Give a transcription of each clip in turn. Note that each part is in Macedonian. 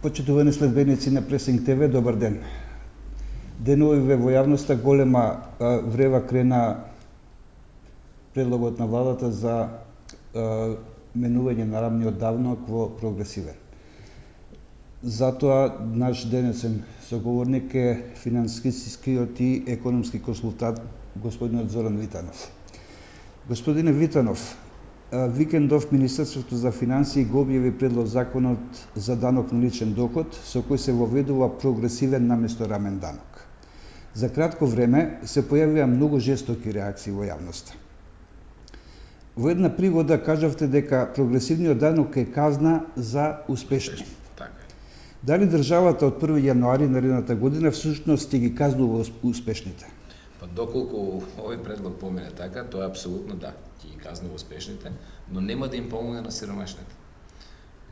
Почитувани следбеници на Пресинг ТВ, добар ден. Деновиве во јавноста голема врева крена предлогот на владата за менување на рамниот давнок во прогресивен. Затоа наш денесен соговорник е финансискиот и економски консултант господинот Зоран Витанов. Господине Витанов, викендов Министерството за финансии го објави предлог законот за данок на личен доход, со кој се воведува прогресивен наместо рамен данок. За кратко време се појавија многу жестоки реакции во јавноста. Во една пригода кажавте дека прогресивниот данок е казна за успешни. Дали државата од 1 јануари наредната година всушност ќе ги казнува успешните? Па доколку овој предлог помине така, тоа е апсолутно да, ќе ги казнува успешните, но нема да им помогне на сиромашните.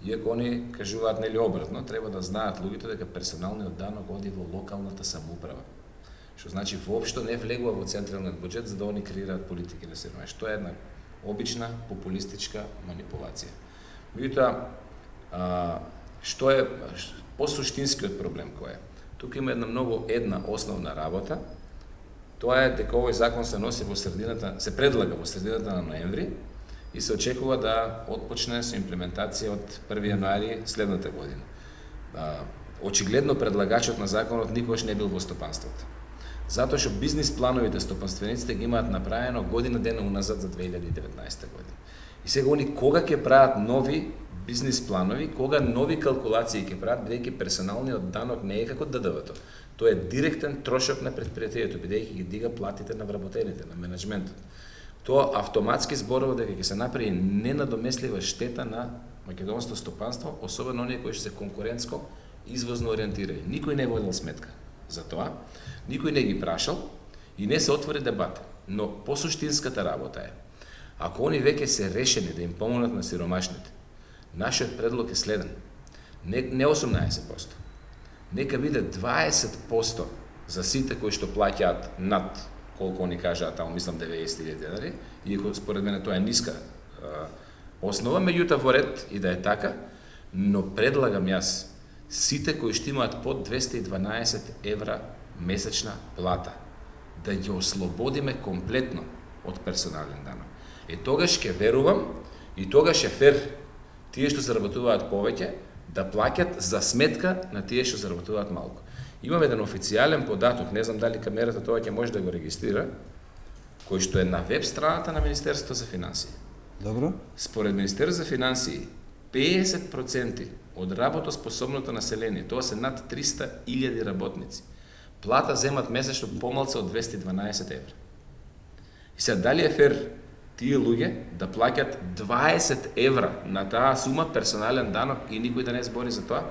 Иако они кажуваат нели обратно, треба да знаат луѓето дека персоналниот данок оди во локалната самоуправа. Што значи воопшто не влегува во централниот буџет за да они креираат политики на сиромашни. Тоа е една обична популистичка манипулација. Меѓутоа, што е посуштинскиот проблем кој е? Тука има една основна работа. Тоа е дека овој закон се носи се предлага во средината на ноември и се очекува да отпочне со имплементација од 1 јануари следната година. Очигледно предлагачот на законот никогаш не бил во стопанството. Затоа што бизнис плановите стопанствениците ги имаат направено година дена уназад за 2019 година. И сега они кога ќе прават нови бизнис планови, кога нови калкулации ќе прават, бидејќи персоналниот данок не е како ДДВ-то. Тоа е директен трошок на предпријатието, бидејќи ги дига платите на вработените, на менеджментот. Тоа автоматски зборува дека ќе се направи ненадомеслива штета на македонското стопанство, особено оние кои што се конкурентско извозно ориентирани. Никој не водел сметка за тоа, никој не ги прашал и не се отвори дебата. Но посуштинската работа е, ако они веќе се решени да им помогнат на сиромашните, нашиот предлог е следен. Не 18%. Нека биде 20% за сите кои што плаќаат над колку они кажаат, таму мислам 90.000 денари, иако според мене тоа е ниска основа, меѓутоа во ред и да е така, но предлагам јас сите кои што имаат под 212 евра месечна плата да ги ослободиме комплетно од персонален данок. Тогаш ќе верувам и тогаш е фер тие што заработуваат повеќе да плаќат за сметка на тие што заработуваат малку. Имаме еден официјален податок, не знам дали камерата тоа ќе може да го регистрира, кој што е на веб страната на Министерството за финансии. Добро. Според Министерството за финансии, 50% од работоспособното население, тоа се над 300.000 работници, плата земат месечно помалку од 212 евра. И сега дали е фер тие луѓе да плаќат 20 евра на таа сума персонален данок и никој да не збори за тоа?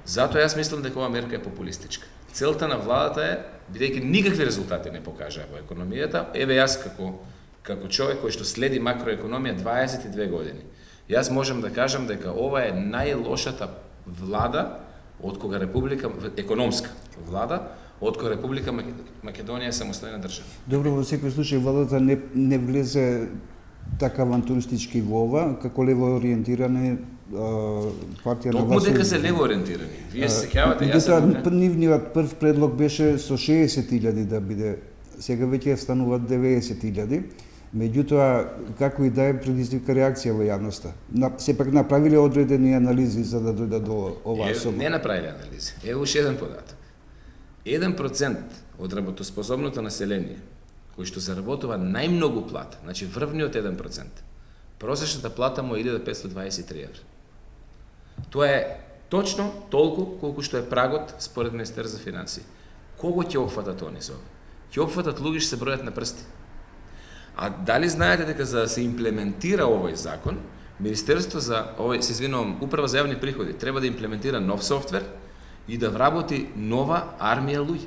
Затоа јас мислам дека оваа мерка е популистичка. Целта на владата е, бидејќи никакви резултати не покажаа во економијата, еве јас како човек кој што следи макроекономија 22 години, јас можам да кажам дека ова е најлошата влада од кога економска влада, од кога Република Македонија е самостојна држава. Добро, во секој случај владата не влезе така авантуристички во ова, како лево ориентиране партија на Токму дека се лево ориентирани. Вие се сеќавате, јас нивниот прв предлог беше со 60.000 да биде, сега веќе стануваат 90.000. Меѓутоа, како и да е, предизвика реакција во јавноста. Сепак направиле одредени анализи за да дојдат до оваа сума. Не направиле анализи. Ево уште еден податок. 1% од работоспособното население, кој што заработува најмногу плата, значи врвниот 1%, просечната плата му е 1523 евра. Тоа е точно толку колку што е прагот според Министерството за финансии. Кого ќе опфатат они со ова? Ќе опфатат луѓе што се бројат на прсти. А дали знаете дека за да се имплементира овој закон, Министерството Управа за јавни приходи треба да имплементира нов софтвер и да вработи нова армија луѓе?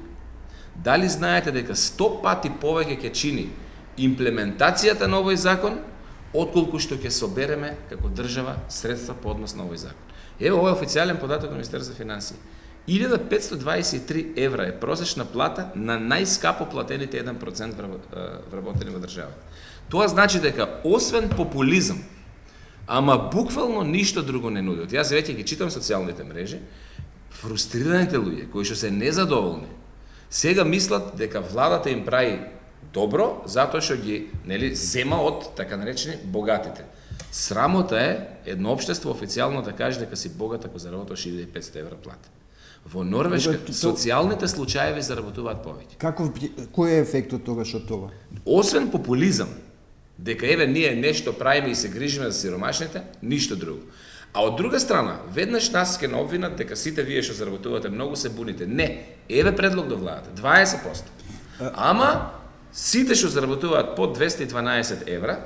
Дали знаете дека 100 пати повеќе ќе чини имплементацијата на овој закон, отколку што ќе собереме како држава средства по однос на овој закон? Ево, овој официјален податок на Министерството за финансии. 1523 евра е просечна плата на најскапо платените 1% вработени во државата. Тоа значи дека освен популизам, Ама буквално ништо друго не нудат. Јас веќе ги читам социјалните мрежи, фрустрираните луѓе кои што се незадоволни, сега мислат дека владата им прави добро затоа што ги, нели, зема од така наречени богатите. Срамота е едно општество официјално да каже дека си богат ако заработуваш 1500 евра плата. Во Норвешка социјалните случаеви заработуваат повеќе. Кој е ефектот тогаш од това? Освен популизам, дека еве ние нешто правиме и се грижиме за сиромашните, ништо друго. А од друга страна, веднаш нас ќе обвинат дека сите вие што заработувате многу се буните. Не, еве предлог до владата, 20%. Ама сите што заработуваат под 212 евра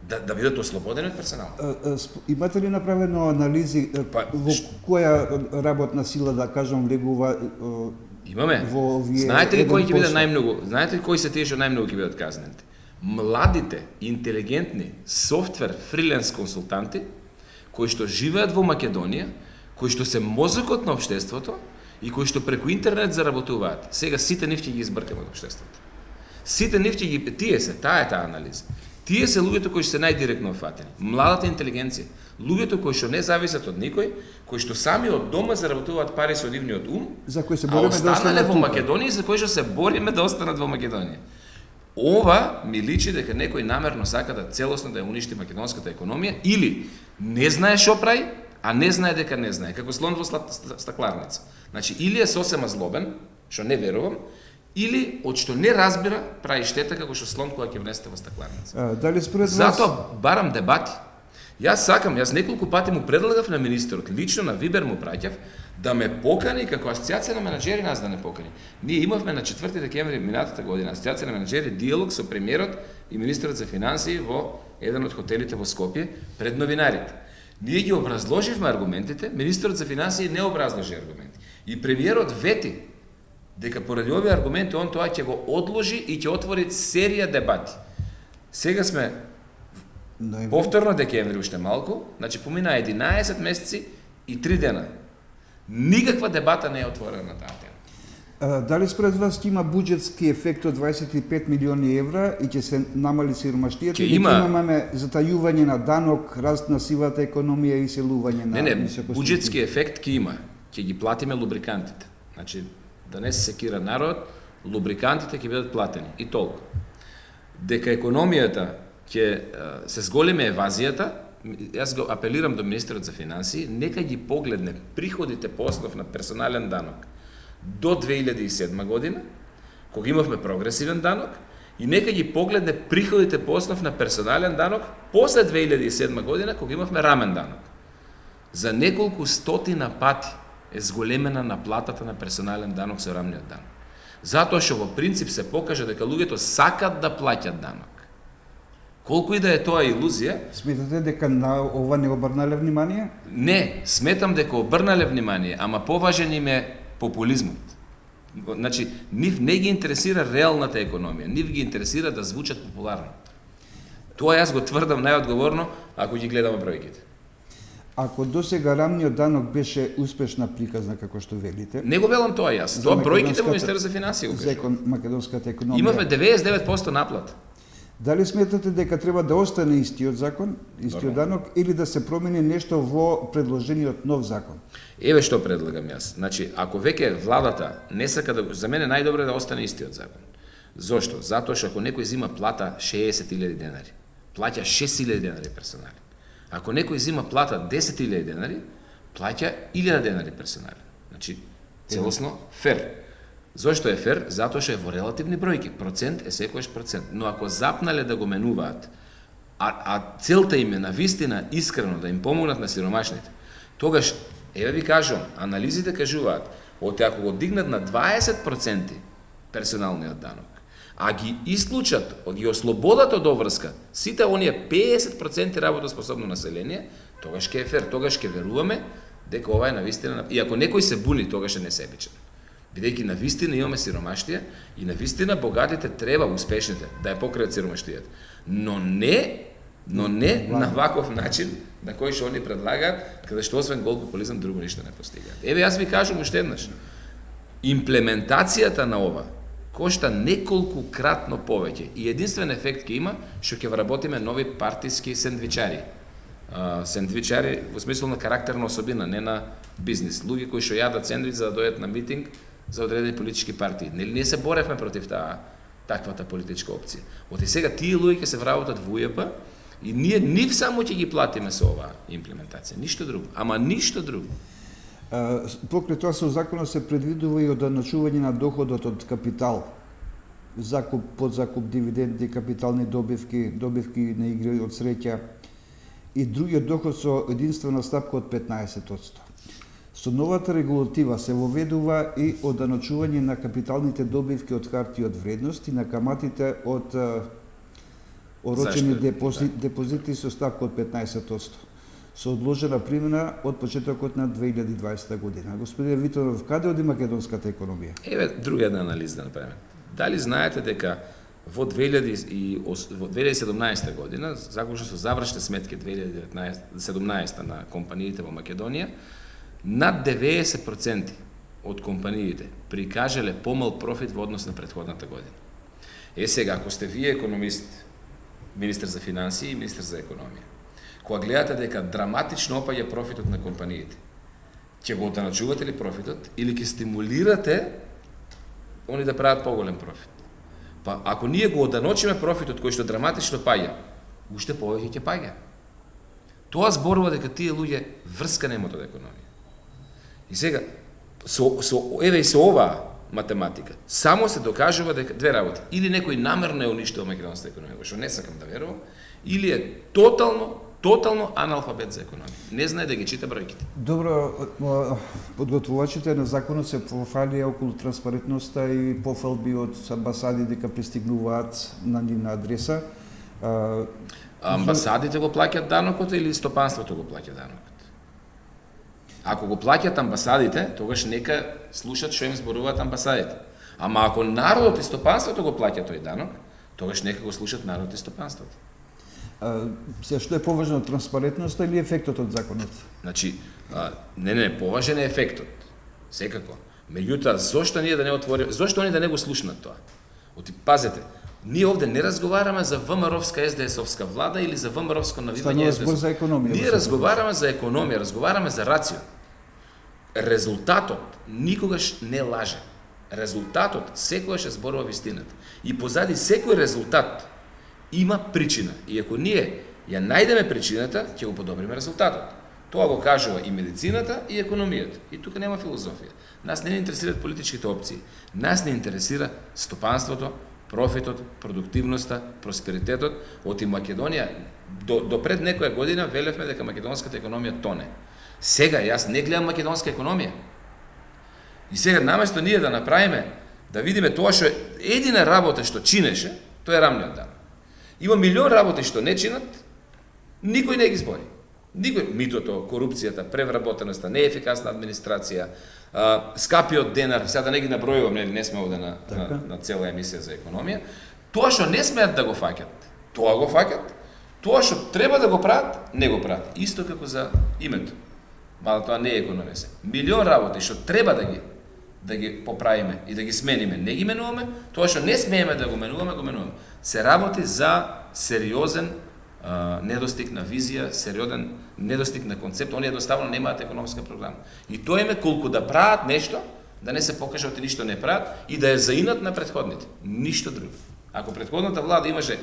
да бидат ослободени од персонал. Имате ли направено анализи во која работна сила, да кажам, влегува Имаме. во овие? Знаете ли кои ќе биде најмногу? Знаете ли кои се тие што најмногу ќе бидат казнети? Младите, интелигентни, софтвер, фриленс консултанти кои што живеат во Македонија, кои што се мозокот на општеството и кои што преку интернет заработуваат. Сега сите нив ќе ги избркаме од општеството. Сите нив ќе ги таа е таа анализа. Тие се луѓето кои што се најдиректно опфатени. Младата интелигенција, луѓето кои што не зависат од никој, кои што сами од дома заработуваат пари со нивниот ум, за кои се а бориме да останале останат во тука. Македонија, за кои што се бориме да останат во Македонија. Ова ми личи дека некој намерно сака да целосно да ја уништи македонската економија или не знае што прави, а не знае дека не знае, како слон во стакларница. Значи, или е сосема злобен, што не верувам, или од што не разбира, прави штета како што слон кога ќе внесете во стакларница. Дали според вас? Затоа барам дебати. Јас неколку пати му предлагав на министерот, лично на Вибер му праќав, да ме покани како асоциација на менаџери, нас да не покани. Ние имавме на 4 декември минатата година асоциација на менаџери диалог со премиерот и министерот за финансии во еден од хотелите во Скопје пред новинарите. Ние ги образложивме аргументите, министерот за финансии не образложи аргументи. И премиерот вети дека поради овие аргументи он тоа ќе го одложи и ќе отвори серија дебати. Сега сме повторно декември уште малку, значи помина 11 месеци и 3 дена. Никаква дебата не е отворена на таа тема. Дали според вас ќе има буџетски ефект од 25 милиони евра и ќе се намали сиромаштијата или ќе имаме затајување на данок, раст на сивата економија и иселување на буџетски ефект ќе има. Ќе ги платиме лубрикантите. Значи да не се секира народ, лубрикантите ќе бидат платени и толку. Дека економијата ќе се зголеми евазијата, јас го апелирам до министерот за финансии, нека ги погледне приходите по основ на персонален данок до 2007 година, кога имавме прогресивен данок, и нека ги погледне приходите по основ на персонален данок после 2007 година, кога имавме рамен данок. За неколку стотина пати е зголемена наплатата на персонален данок со рамниот данок. Затоа што во принцип се покажа дека луѓето сакат да плаќат данок. Колку и да е тоа илузија. Сметате дека на ова не обрнале внимание? Не, сметам дека обрнале внимание, ама поважен им е популизмот. Значи, нив не ги интересира реалната економија, нив ги интересира да звучат популарно. Тоа јас го тврдам најодговорно ако ги гледаме бројките. Ако досега рамниот данок беше успешна приказна, како што велите... Не го велам тоа јас, тоа бројките во Министерството за финансии го кажа. За македонската економија. Имавме 99% наплата. Дали сметате дека треба да остане истиот закон, истиот данок, или да се промени нешто во предложениот нов закон? Еве што предлагам јас. Значи, ако веќе владата не сака да... За мене најдобро е да остане истиот закон. Зошто? Затоа што ако некој зима плата 60.000 денари, плаќа 6.000 денари персонален. Ако некој зима плата 10.000 денари, плаќа 1.000 денари персонален. Значи, целосно фер. Зошто е фер? Затоа што е во релативни бројки. Процент е секојаш процент. Но ако запнале да го менуваат, а целта им е навистина искрено да им помогнат на сиромашните, тогаш, еве ви кажувам, анализите кажуваат, ако го дигнат на 20% персоналниот данок, а ги исклучат, ги ослободат од обврска сите оние 50% работоспособно население, тогаш ќе е фер, тогаш ќе веруваме дека ова е навистина. И ако некој се буни, тогаш е несебичен. Бидејќи навистина имаме сиромаштија и навистина богатите треба, успешните, да ја покријат сиромаштијата. Но не на ваков начин на кој што они предлагаат, каде што освен гол популизам друго ништо не постигаат. Еве јас ви кажам уште еднаш. Имплементацијата на ова кошта неколку кратно повеќе и единствен ефект ќе има што ќе вработиме нови партиски сендвичари. сендвичари во смисол на карактерна особина, не на бизнис. Луѓе кои што јадат сендвич за да дојдат на митинг за одредени политички партии. Нели ние се боревме против таквата политичка опција. Оти сега тие луѓе ќе се вработат во УЈП и ние нив само ќе ги платиме со оваа имплементација, ништо друго, ама ништо друго. Покрај тоа со законот се предвидува и одначување на доходот од капитал, закуп, подзакуп, дивиденди, капитални добивки, добивки на игри од среќа и другиот доход со единствена стапка од 15%. Со новата регулатива се воведува и одначување на капиталните добивки од харти од вредност и на каматите од орочени депозити со ставка од 15%, со одложена примена од почетокот на 2020 година. Господине Витанов, каде оди македонската економија? Еве друга една анализа да направиме. Дали знаете дека во 2017 година, заклучно со завршните сметки 2017 на компаниите во Македонија, над 90% од компаниите прикажале помал профит во однос на претходната година. Сега, ако сте вие економист, министер за финансии и министер за економија, кога гледате дека драматично опаѓа профитот на компаниите, ќе го одначувате ли профитот или ќе стимулирате они да прават поголем профит? Па ако ние го одначиме профитот кој што драматично паѓа, уште повеќе ќе паѓа. Тоа зборува дека тие луѓе врска немат од економија. И сега еве и со оваа математика само се докажува дека две работи: или некој намерно е уништил македонската економија, што не сакам да верувам, или е тотално аналфабет за економија. Не знае да ги чита бројките. Добро, подготвувачите на законот се пофалија околу транспарентноста и пофалби од амбасади дека пристигнуваат на нивна адреса. Амбасадите го плаќаат данокот или стопанството го плаќа данокот? Ако го плаќаат амбасадите, тогаш нека слушат што им зборуваат амбасадите. Ама ако народот и стопанството го плаќаат тој данок, тогаш нека го слушат народот и стопанството. Се што е поважно, транспарентноста или ефектот од законот? Значи, поважен е ефектот. Секако. Меѓутоа, зошто ние да не отвориме, зошто они да не го слушнат тоа? Пазете, ние овде не разговараме за ВМРО-вска СДС-овска влада или за ВМРО-вско навивање СДС. Ние разговараме за економија, разговараме за рацио. Резултатот никогаш не лаже. Резултатот секогаш е зборува вистината. И позади секој резултат има причина. И ако ние ја најдеме причината, ќе го подобриме резултатот. Тоа го кажува и медицината и економијата. И тука нема филозофија. Нас не интересираат политичките опции. Нас не интересира стопанството, профитот, продуктивноста, просперитетот. Оти Македонија до пред некоја година велевме дека македонската економија тоне. Сега јас не гледам македонска економија. И сега наместо ние да направиме, да видиме тоа што едина работа што чинеше, тоа е рамниот данок. Има милион работи што не чинат, никој не ги збори. Никој, митото, корупцијата, превработеноста, неефикасна администрација, скапиот денар, сега да не ги набројувам, не сме овде на цела емисија за економија, тоа што не смеат да го фаќат, тоа го фаќат, тоа што треба да го прават, не го прават. Исто како за името. Мада тоа не е економија. Милион работи што треба да ги поправиме и да ги смениме, не ги менуваме, тоа што не смееме да го менуваме, го менуваме. Се работи за сериозен недостиг на визија, сериозен недостиг на концепт, они едноставно немаат економска програма. И тоа им е колку да прават нешто, да не се покаже оти ништо не прават и да е заинат на претходните. Ништо друго. Ако претходната влада имаше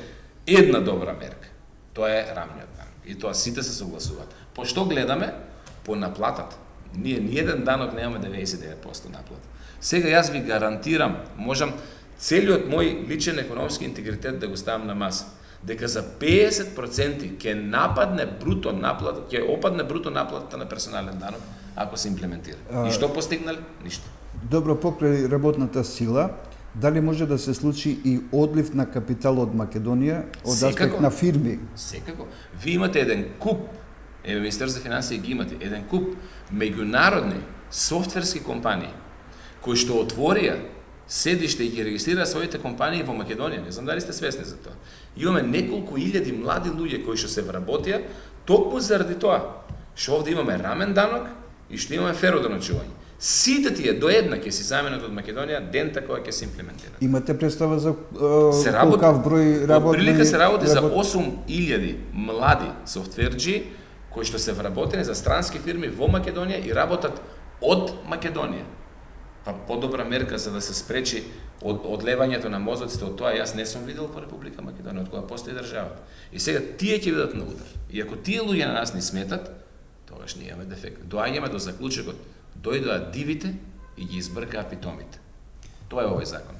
една добра мерка, тоа е рамниот данок. И тоа сите се согласуваат. По што гледаме? По наплатата. Ние ниеден данок немаме 99% наплата. Сега јас ви гарантирам, можам целиот мој личен економски интегритет да го ставам на маса, дека за 50% ќе нападне бруто наплата, ќе опадне бруто наплатата на персонален данок ако се имплементира. И што постигнале? Ништо. Добро, покрај работната сила, дали може да се случи и одлив на капитал од Македонија од аспект на фирми? Секако. Ви имате еден куп, Министер за финансии ги имате, еден куп меѓународни софтверски компании кои што отворија седиште и ги регистрира своите компании во Македонија. Не знам дали сте свесни за тоа. Имаме неколку илјади млади луѓе кои што се вработија токму заради тоа што овде имаме рамен данок и што имаме фер одначување. Сите тие до една ќе се заменат од Македонија дента кога ќе се имплементираат. Имате представа за колкав број работни? Од прилика се работи за 8.000 млади софтверџи кои што се вработени за странски фирми во Македонија и работат од Македонија. Па подобра мерка за да се спречи одлевањето на мозоците од тоа јас не сум видел во Република Македонија од кога постои државата. И сега тие ќе бидат на удар. И ако тие луѓе на нас ни сметат, тогаш ние имаме дефект. Доаѓаме до заклучокот, дојдоа дивите и ги избркаа питомите. Тоа е овој закон.